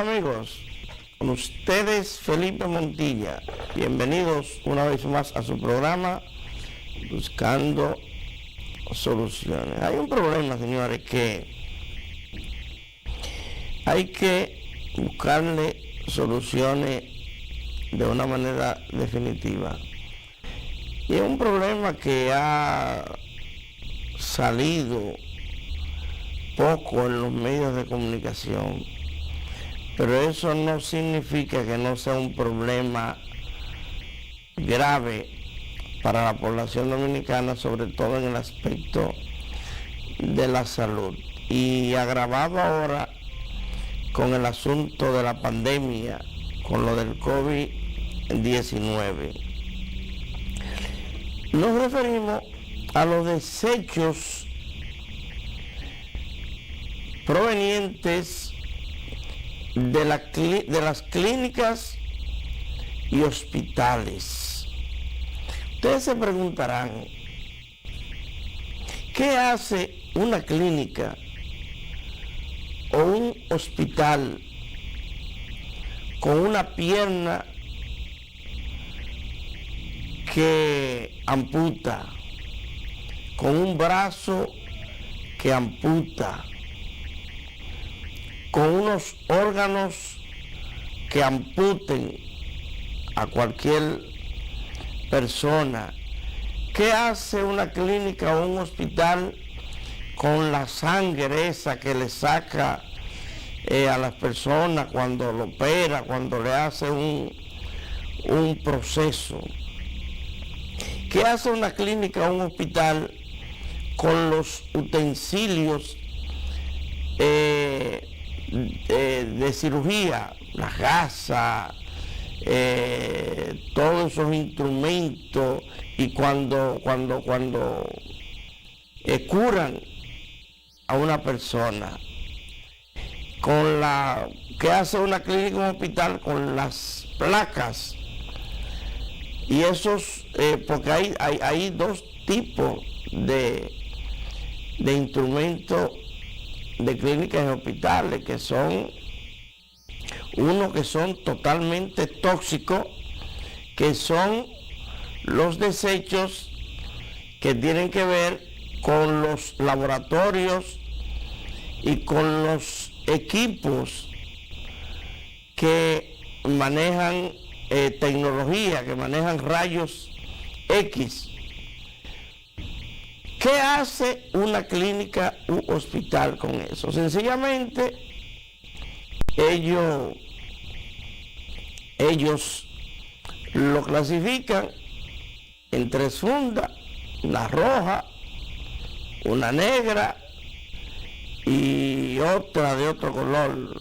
amigos, con ustedes Felipe Montilla. Bienvenidos una vez más a su programa Buscando Soluciones. Hay un problema, señores, que hay que buscarle soluciones de una manera definitiva. Y es un problema que ha salido poco en los medios de comunicación, pero eso no significa que no sea un problema grave para la población dominicana, sobre todo en el aspecto de la salud, y agravado ahora con el asunto de la pandemia, con lo del COVID-19. Nos referimos a los desechos provenientes de las clínicas y hospitales. Ustedes se preguntarán, ¿qué hace una clínica o un hospital con una pierna que amputa, con un brazo que amputa, con unos órganos que amputen a cualquier persona? ¿Qué hace una clínica o un hospital con la sangre esa que le saca a las personas cuando lo opera, cuando le hace un proceso? ¿Qué hace una clínica o un hospital con los utensilios de cirugía, la gasa, todos esos instrumentos, y cuando curan a una persona? ¿Qué hace una clínica o un hospital con las placas? Y esos, porque hay dos tipos de instrumentos de clínicas y hospitales, que son unos que son totalmente tóxicos, que son los desechos que tienen que ver con los laboratorios y con los equipos que manejan tecnología, que manejan rayos X. ¿Qué hace una clínica u hospital con eso? Sencillamente, ellos lo clasifican en tres fundas: una roja, una negra y otra de otro color,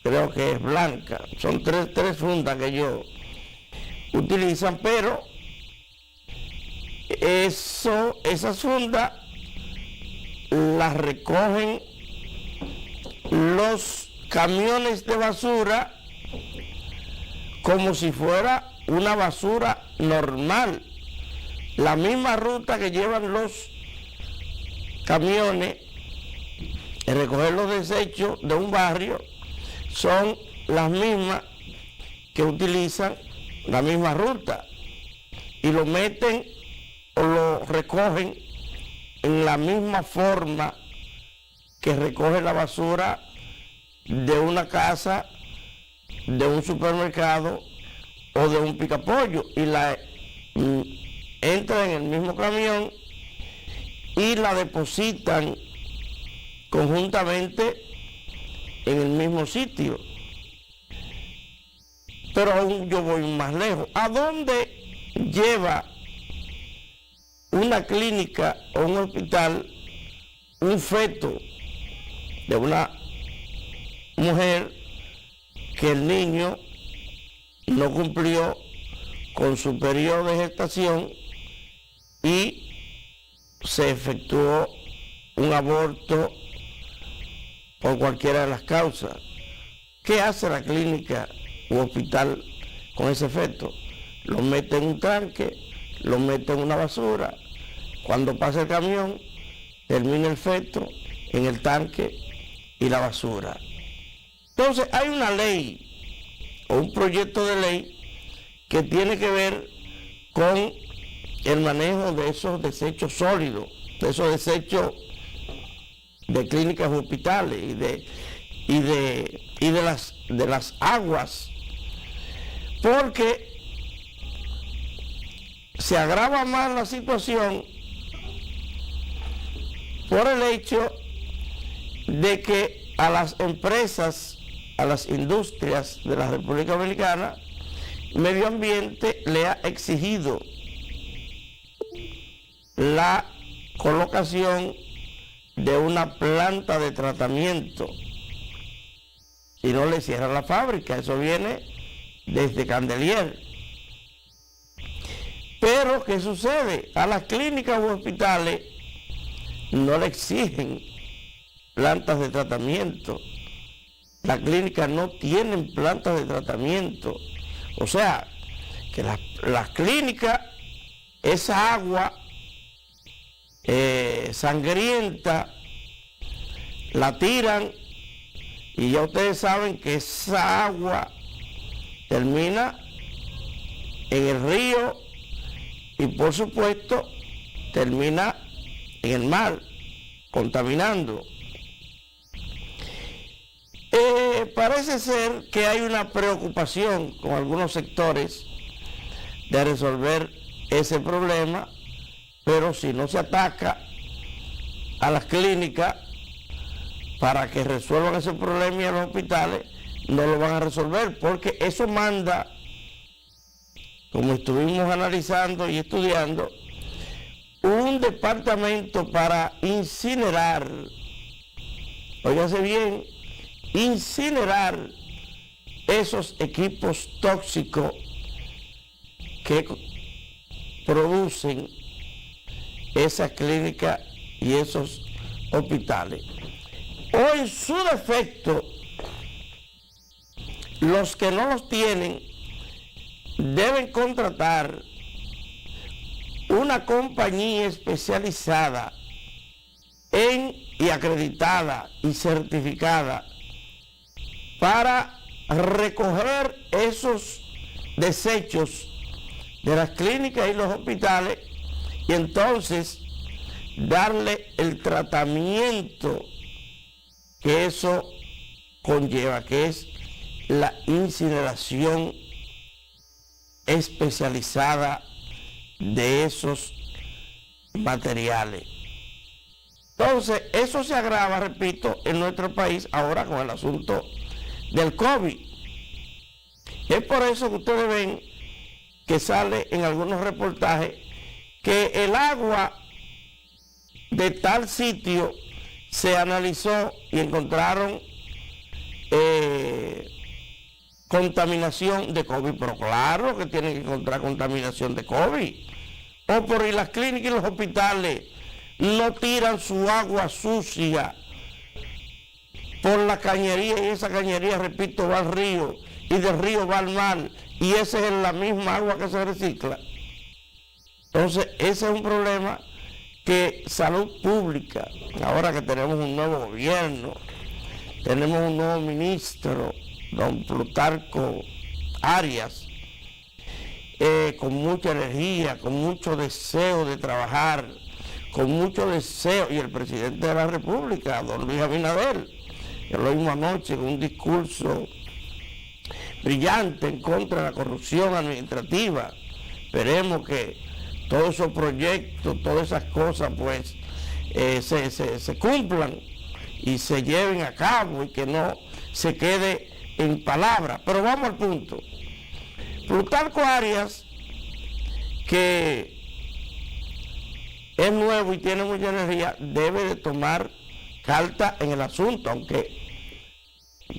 creo que es blanca. Son tres fundas que ellos utilizan, pero esas fundas las recogen los camiones de basura como si fuera una basura normal. La misma ruta que llevan los camiones en recoger los desechos de un barrio son las mismas que utilizan la misma ruta, y lo meten o lo recogen en la misma forma que recoge la basura de una casa, de un supermercado o de un picapollo, y la entran en el mismo camión y la depositan conjuntamente en el mismo sitio. Pero aún yo voy más lejos. ¿A dónde lleva una clínica o un hospital un feto de una mujer que el niño no cumplió con su periodo de gestación y se efectuó un aborto por cualquiera de las causas? ¿Qué hace la clínica u hospital con ese feto? Lo mete en un tanque, lo mete en una basura. Cuando pasa el camión, termina el feto en el tanque y la basura. Entonces hay una ley o un proyecto de ley que tiene que ver con el manejo de esos desechos sólidos, de esos desechos de clínicas y hospitales y de las aguas, porque se agrava más la situación por el hecho de que a las empresas, a las industrias de la República Dominicana, Medio Ambiente le ha exigido la colocación de una planta de tratamiento y no le cierran la fábrica. Eso viene desde Candelier. Pero ¿qué sucede? A las clínicas u hospitales no le exigen plantas de tratamiento. Las clínicas no tienen plantas de tratamiento. O sea, que las clínicas, esa agua sangrienta, la tiran y ya ustedes saben que esa agua termina en el río y por supuesto termina en el mar, contaminando. Parece ser que hay una preocupación con algunos sectores de resolver ese problema, pero si no se ataca a las clínicas para que resuelvan ese problema y a los hospitales, no lo van a resolver, porque eso manda, como estuvimos analizando y estudiando, un departamento para incinerar, óigase bien, incinerar esos equipos tóxicos que producen esas clínicas y esos hospitales. O en su defecto, los que no los tienen deben contratar una compañía especializada y acreditada y certificada para recoger esos desechos de las clínicas y los hospitales y entonces darle el tratamiento que eso conlleva, que es la incineración especializada de esos materiales. Entonces, eso se agrava, repito, en nuestro país ahora con el asunto del COVID. Es por eso que ustedes ven que sale en algunos reportajes que el agua de tal sitio se analizó y encontraron contaminación de COVID, pero claro que tienen que encontrar contaminación de COVID. O por las clínicas y los hospitales no tiran su agua sucia por la cañería y esa cañería, repito, va al río y del río va al mar y esa es la misma agua que se recicla. Entonces ese es un problema que salud pública, ahora que tenemos un nuevo gobierno, tenemos un nuevo ministro, don Plutarco Arias, con mucha energía, con mucho deseo de trabajar, con mucho deseo, y el presidente de la República, don Luis Abinader, que lo vimos anoche con un discurso brillante en contra de la corrupción administrativa. Esperemos que todos esos proyectos, todas esas cosas, pues, se cumplan y se lleven a cabo y que no se quede en palabras. Pero vamos al punto. Plutarco Arias, que es nuevo y tiene mucha energía, debe de tomar carta en el asunto, aunque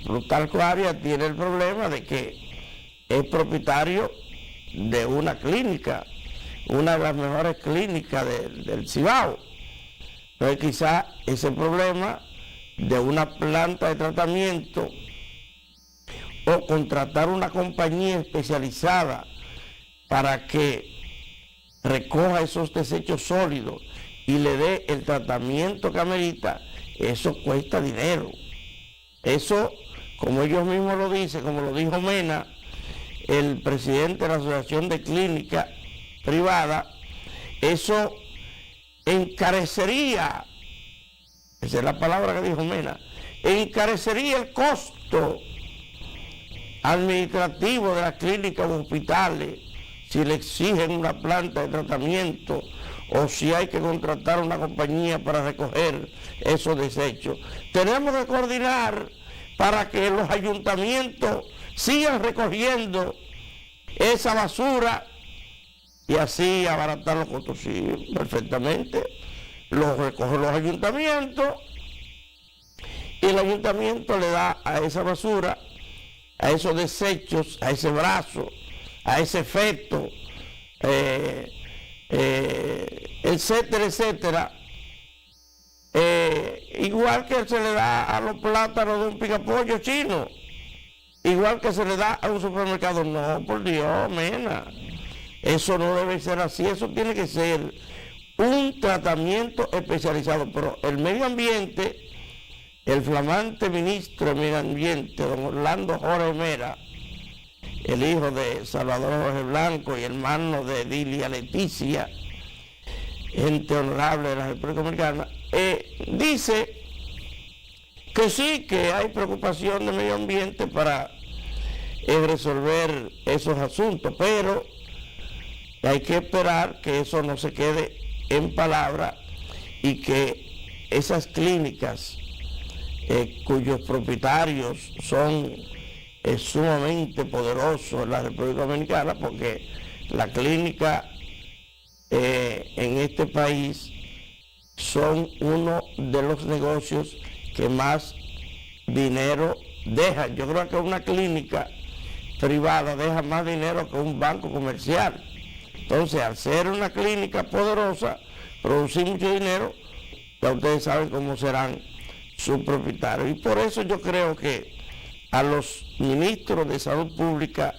Plutarco Arias tiene el problema de que es propietario de una clínica, una de las mejores clínicas del Cibao. Entonces quizá ese problema de una planta de tratamiento o contratar una compañía especializada para que recoja esos desechos sólidos y le dé el tratamiento que amerita, eso cuesta dinero. Eso como ellos mismos lo dicen, como lo dijo Mena, el presidente de la Asociación de Clínicas Privadas, eso encarecería, esa es la palabra que dijo Mena, encarecería el costo administrativo de las clínicas o hospitales si le exigen una planta de tratamiento o si hay que contratar una compañía para recoger esos desechos. Tenemos que coordinar para que los ayuntamientos sigan recogiendo esa basura y así abaratar los costos. Sí, perfectamente, los recogen los ayuntamientos y el ayuntamiento le da a esa basura, a esos desechos, a ese brazo, a ese feto, etcétera, etcétera, igual que se le da a los plátanos de un picapollo chino, igual que se le da a un supermercado. No, por Dios, Mena, eso no debe ser así, eso tiene que ser un tratamiento especializado. Pero el medio ambiente, el flamante ministro de Medio Ambiente, don Orlando Jorge Mera, el hijo de Salvador Jorge Blanco y hermano de Dilia Leticia, gente honorable de la República Dominicana, dice que sí, que hay preocupación de medio ambiente para resolver esos asuntos, pero hay que esperar que eso no se quede en palabras y que esas clínicas cuyos propietarios son sumamente poderosos en la República Dominicana, porque la clínica en este país son uno de los negocios que más dinero dejan. Yo creo que una clínica privada deja más dinero que un banco comercial. Entonces, al ser una clínica poderosa, producir mucho dinero, ya ustedes saben cómo serán sus propietarios. Y por eso yo creo que a los ministros de Salud Pública,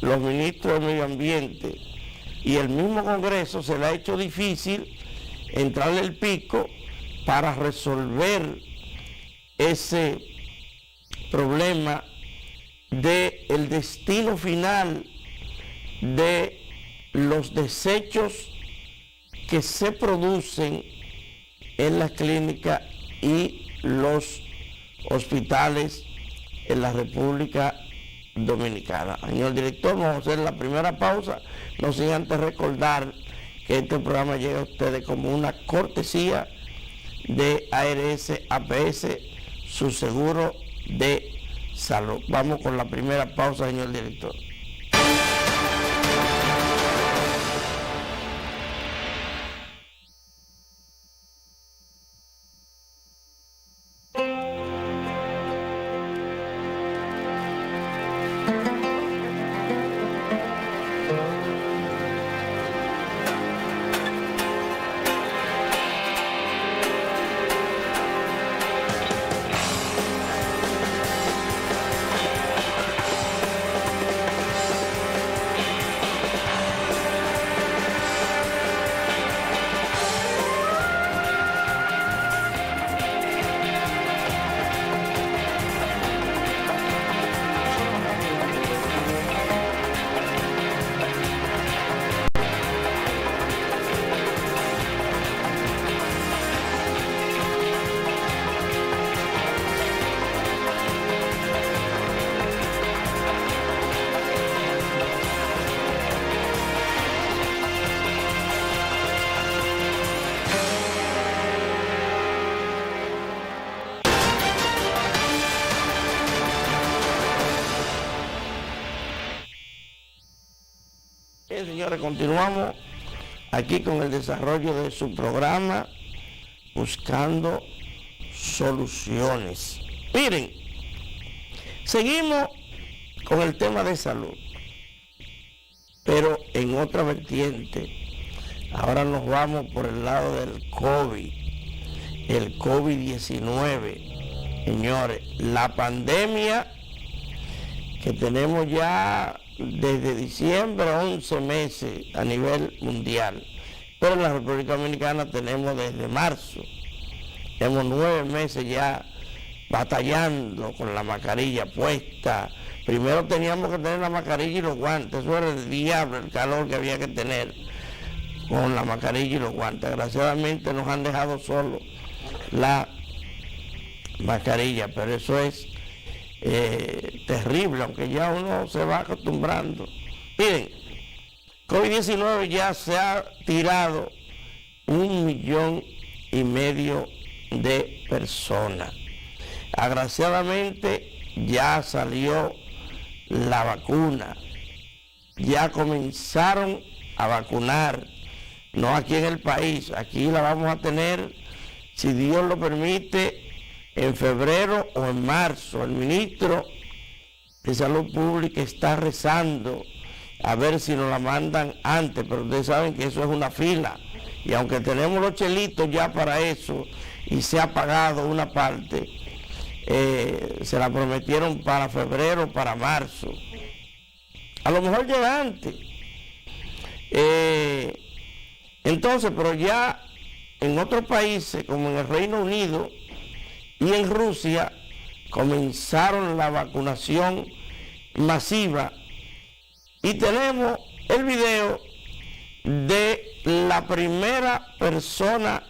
los ministros de Medio Ambiente y el mismo Congreso se le ha hecho difícil entrarle el pico para resolver ese problema del destino final de los desechos que se producen en las clínicas y los hospitales en la República Dominicana. Señor director, vamos a hacer la primera pausa, no sin antes recordar que este programa llega a ustedes como una cortesía de ARS APS, su seguro de salud. Vamos con la primera pausa, señor director. Señores, continuamos aquí con el desarrollo de su programa Buscando Soluciones. Miren, seguimos con el tema de salud, pero en otra vertiente. Ahora nos vamos por el lado del COVID, el COVID-19. Señores, la pandemia que tenemos ya desde diciembre, 11 meses a nivel mundial, pero en la República Dominicana tenemos desde marzo, tenemos 9 meses ya batallando con la mascarilla puesta. Primero teníamos que tener la mascarilla y los guantes, eso era el diablo, el calor que había que tener con la mascarilla y los guantes. Desgraciadamente nos han dejado solo la mascarilla, pero eso es terrible, aunque ya uno se va acostumbrando. Miren, COVID-19 ya se ha tirado 1,5 millones de personas. Agraciadamente ya salió la vacuna, ya comenzaron a vacunar, no aquí en el país, aquí la vamos a tener, si Dios lo permite, en febrero o en marzo. El ministro de Salud Pública está rezando a ver si nos la mandan antes, pero ustedes saben que eso es una fila, y aunque tenemos los chelitos ya para eso, y se ha pagado una parte, se la prometieron para febrero, para marzo. A lo mejor llega antes. Entonces, pero ya en otros países, como en el Reino Unido y en Rusia, comenzaron la vacunación masiva. Y tenemos el video de la primera persona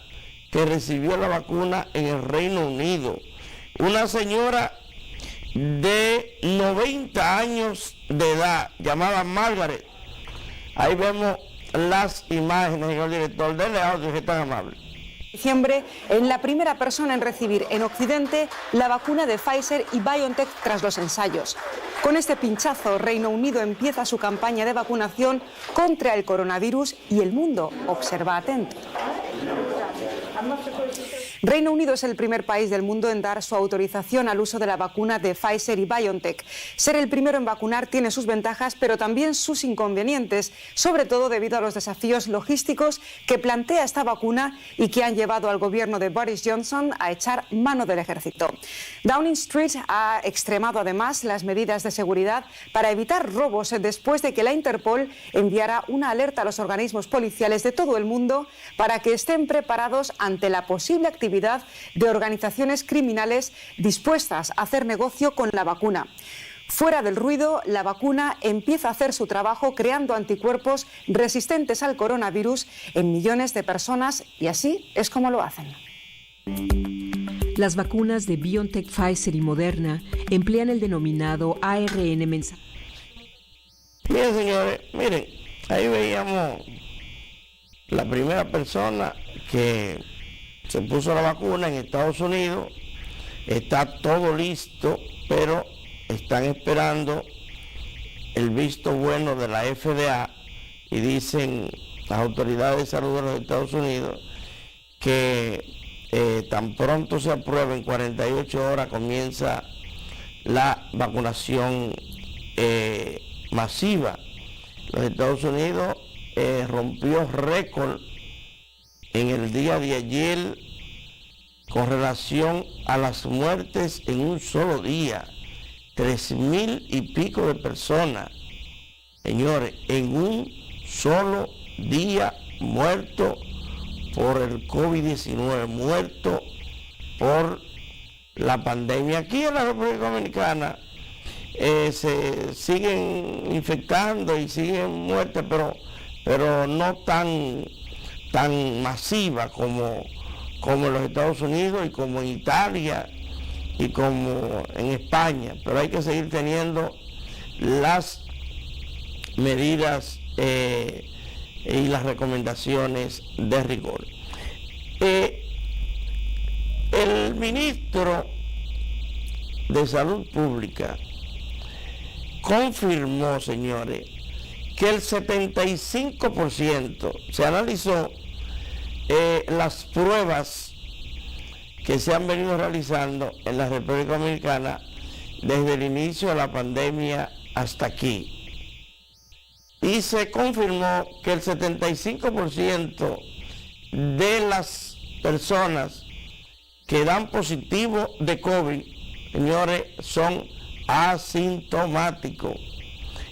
que recibió la vacuna en el Reino Unido. Una señora de 90 años de edad, llamada Margaret. Ahí vemos las imágenes, señor director. Denle audio, que es tan amable. Diciembre, en la primera persona en recibir en Occidente la vacuna de Pfizer y BioNTech tras los ensayos. Con este pinchazo, Reino Unido empieza su campaña de vacunación contra el coronavirus y el mundo observa atento. Reino Unido es el primer país del mundo en dar su autorización al uso de la vacuna de Pfizer y BioNTech. Ser el primero en vacunar tiene sus ventajas, pero también sus inconvenientes, sobre todo debido a los desafíos logísticos que plantea esta vacuna y que han llevado al gobierno de Boris Johnson a echar mano del ejército. Downing Street ha extremado además las medidas de seguridad para evitar robos después de que la Interpol enviara una alerta a los organismos policiales de todo el mundo para que estén preparados ante la posible actividad de organizaciones criminales dispuestas a hacer negocio con la vacuna. Fuera del ruido, la vacuna empieza a hacer su trabajo creando anticuerpos resistentes al coronavirus en millones de personas y así es como lo hacen. Las vacunas de BioNTech, Pfizer y Moderna emplean el denominado ARN mensajero. Miren, señores, miren, ahí veíamos la primera persona que se puso la vacuna en Estados Unidos. Está todo listo, pero están esperando el visto bueno de la FDA y dicen las autoridades de salud de los Estados Unidos que tan pronto se apruebe, en 48 horas comienza la vacunación masiva. Los Estados Unidos rompió récord en el día de ayer con relación a las muertes en un solo día. 3,000 y pico de personas, señores, en un solo día muerto por el COVID-19, muerto por la pandemia. Aquí en la República Dominicana se siguen infectando y siguen muertes, pero no tan masiva como en los Estados Unidos y como en Italia y como en España, pero hay que seguir teniendo las medidas y las recomendaciones de rigor. El ministro de Salud Pública confirmó, señores, que el 75% se analizó las pruebas que se han venido realizando en la República Dominicana desde el inicio de la pandemia hasta aquí. Y se confirmó que el 75% de las personas que dan positivo de COVID, señores, son asintomáticos.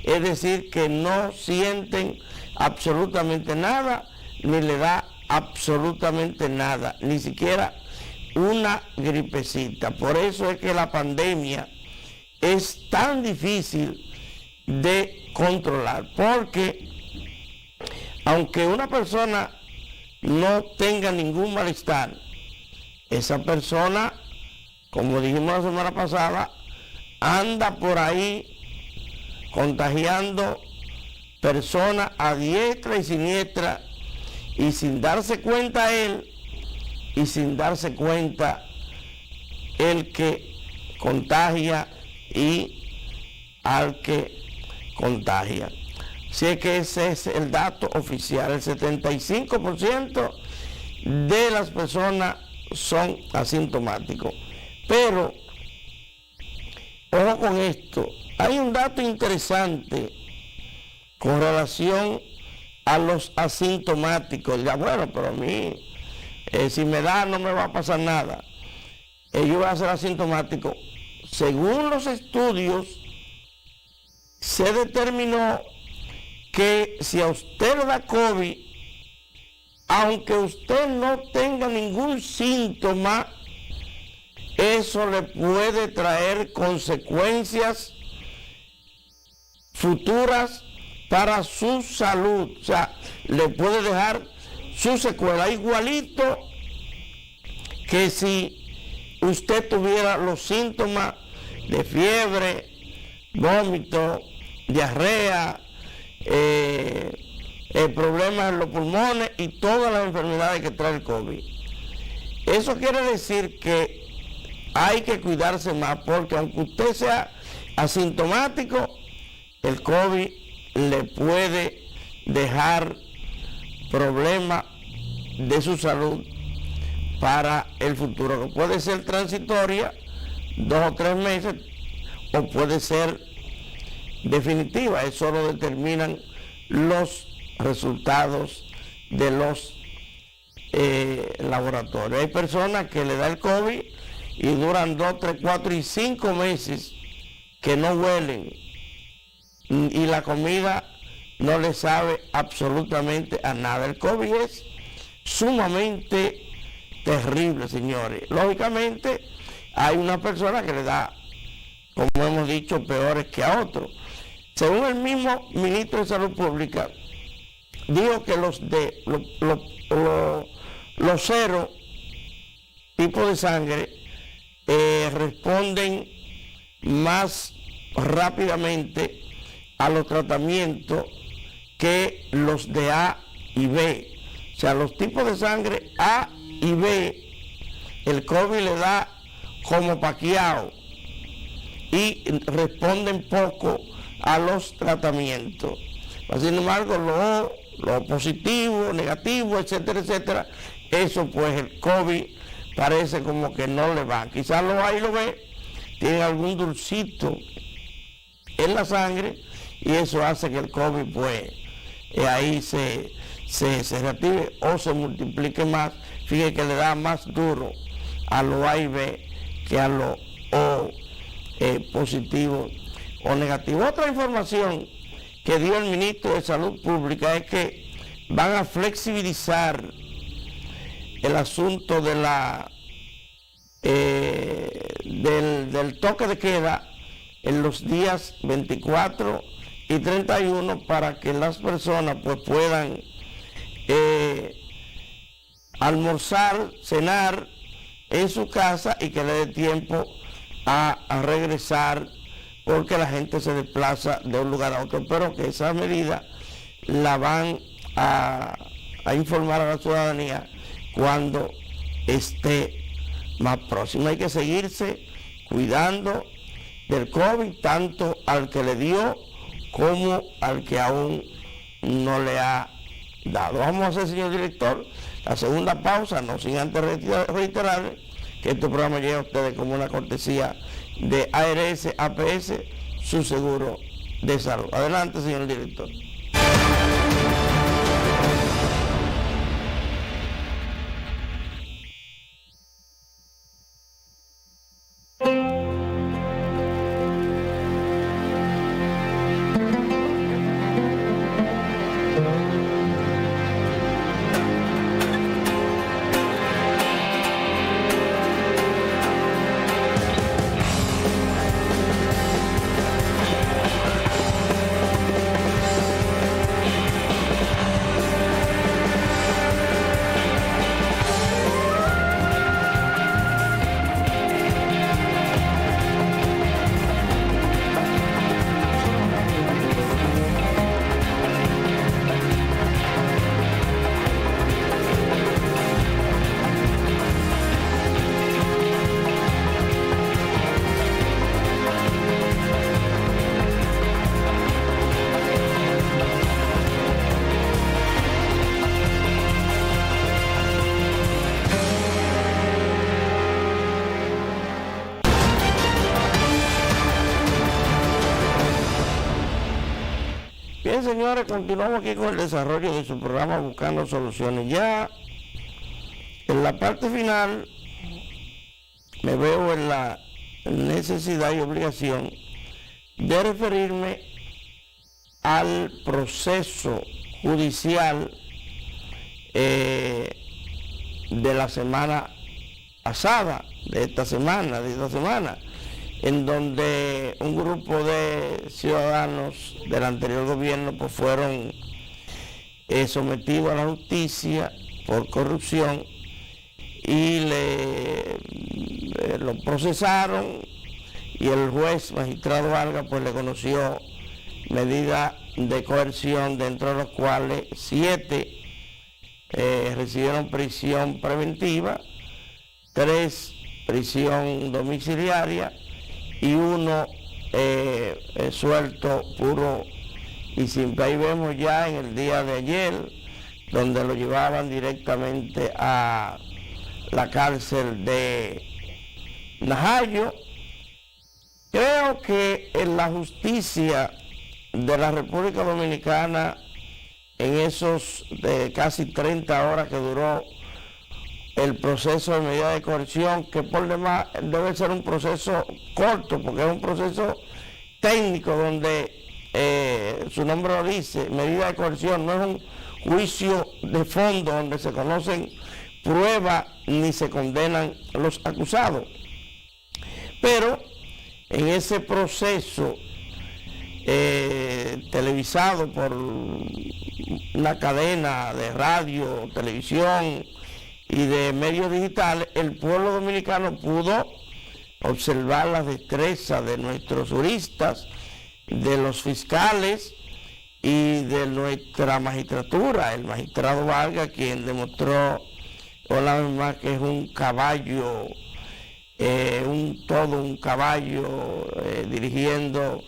Es decir, que no sienten absolutamente nada, ni le da absolutamente nada, ni siquiera una gripecita. Por eso es que la pandemia es tan difícil de controlar, porque aunque una persona no tenga ningún malestar, esa persona, como dijimos la semana pasada, anda por ahí contagiando personas a diestra y siniestra, y sin darse cuenta él, y sin darse cuenta el que contagia y al que contagia. Así es que ese es el dato oficial. El 75% de las personas son asintomáticos. Pero, ojo con esto, hay un dato interesante con relación a los asintomáticos. Ya, bueno, pero a mí, si me da, no me va a pasar nada. Yo voy a ser asintomático. Según los estudios, se determinó que si a usted le da COVID, aunque usted no tenga ningún síntoma, eso le puede traer consecuencias futuras para su salud. O sea, le puede dejar su secuela, igualito que si usted tuviera los síntomas de fiebre, vómito, diarrea, problemas en los pulmones y todas las enfermedades que trae el COVID. Eso quiere decir que hay que cuidarse más, porque aunque usted sea asintomático, el COVID le puede dejar problemas de su salud para el futuro, que puede ser transitoria, 2 o 3 meses, o puede ser definitiva. Eso lo determinan los resultados de los laboratorios. Hay personas que le da el COVID y duran 2, 3, 4 y 5 meses que no huelen, y la comida no le sabe absolutamente a nada. El COVID es sumamente terrible, señores. Lógicamente, hay una persona que le da, como hemos dicho, peores que a otros. Según el mismo ministro de Salud Pública, dijo que los cero tipos de sangre responden más rápidamente a los tratamientos que los de A y B. O sea, los tipos de sangre A y B, el COVID le da como paqueado y responden poco a los tratamientos. Sin embargo, lo positivo, negativo, etcétera, etcétera, eso pues el COVID parece como que no le va. Quizás lo A y lo B tienen algún dulcito en la sangre y eso hace que el COVID pues ahí se reactive o se multiplique más. Fíjate que le da más duro a lo A y B que a lo O positivo o negativo. Otra información que dio el ministro de Salud Pública es que van a flexibilizar el asunto de del toque de queda en los días 24 y 31 para que las personas pues puedan almorzar, cenar en su casa y que le dé tiempo a regresar, porque la gente se desplaza de un lugar a otro, pero que esa medida la van a informar a la ciudadanía cuando esté más próxima. Hay que seguirse cuidando del COVID, tanto al que le dio como al que aún no le ha dado. Vamos a hacer, señor director, la segunda pausa, no sin antes reiterar que este programa llega a ustedes como una cortesía de ARS APS, su seguro de salud. Adelante, señor director. Bien, señores, continuamos aquí con el desarrollo de su programa Buscando Soluciones. Ya en la parte final me veo en la necesidad y obligación de referirme al proceso judicial de la semana pasada, de esta semana, en donde un grupo de ciudadanos del anterior gobierno pues fueron sometidos a la justicia por corrupción y lo procesaron, y el juez magistrado Vargas pues le conoció medidas de coerción, dentro de los cuales 7 recibieron prisión preventiva, 3 prisión domiciliaria y 1 suelto puro y simple. Ahí vemos ya en el día de ayer, donde lo llevaban directamente a la cárcel de Najayo. Creo que en la justicia de la República Dominicana, en esos de casi 30 horas que duró el proceso de medida de coerción, que por demás debe ser un proceso corto, porque es un proceso técnico donde su nombre lo dice, medida de coerción, no es un juicio de fondo donde se conocen pruebas ni se condenan los acusados. Pero en ese proceso televisado por una cadena de radio, televisión y de medios digitales, el pueblo dominicano pudo observar la destreza de nuestros juristas, de los fiscales y de nuestra magistratura, el magistrado Vargas, quien demostró una vez más que es un caballo, un caballo dirigiendo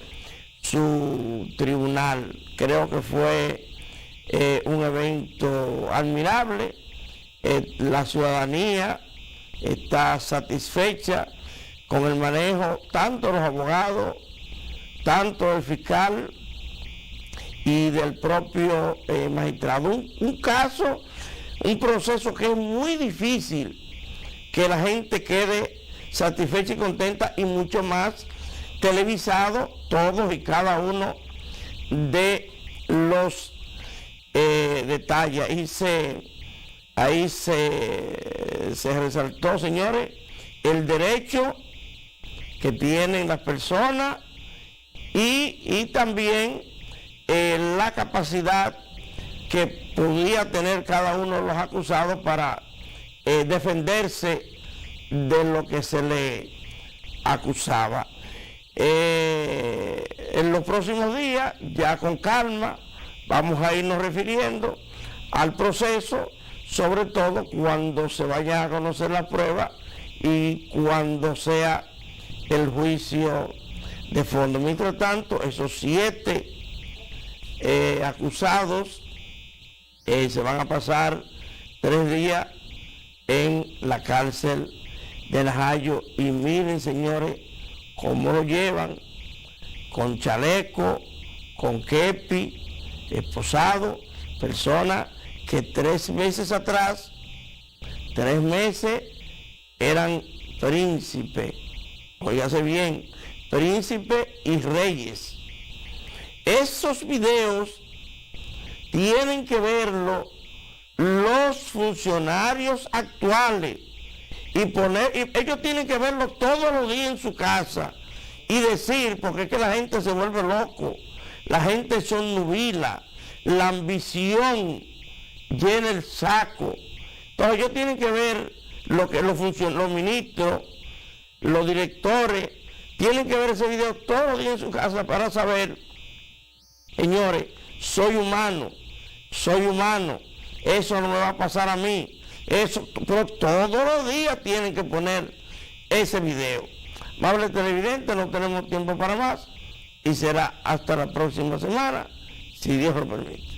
su tribunal. Creo que fue un evento admirable. La ciudadanía está satisfecha con el manejo, tanto de los abogados, tanto del fiscal y del propio magistrado. Un caso, un proceso que es muy difícil que la gente quede satisfecha y contenta, y mucho más televisado todos y cada uno de los detalles. Ahí se resaltó, señores, el derecho que tienen las personas y también la capacidad que podía tener cada uno de los acusados para defenderse de lo que se le acusaba. En los próximos días, ya con calma, vamos a irnos refiriendo al proceso, sobre todo cuando se vaya a conocer la prueba y cuando sea el juicio de fondo. Mientras tanto, esos 7 acusados se van a pasar 3 días en la cárcel de Najayo, y miren, señores, cómo lo llevan, con chaleco, con kepi, esposado, personas que 3 meses atrás, 3 meses, eran príncipes, óigase bien, príncipes y reyes. Esos videos tienen que verlo los funcionarios actuales y ellos tienen que verlo todos los días en su casa y decir, porque es que la gente se vuelve loco, la gente se obnubila, la ambición llena el saco. Entonces ellos tienen que ver lo que los ministros, los directores, tienen que ver ese video todos los días en su casa para saber, señores, soy humano, eso no me va a pasar a mí. Eso, pero todos los días tienen que poner ese video. Amables televidentes, no tenemos tiempo para más y será hasta la próxima semana, si Dios lo permite.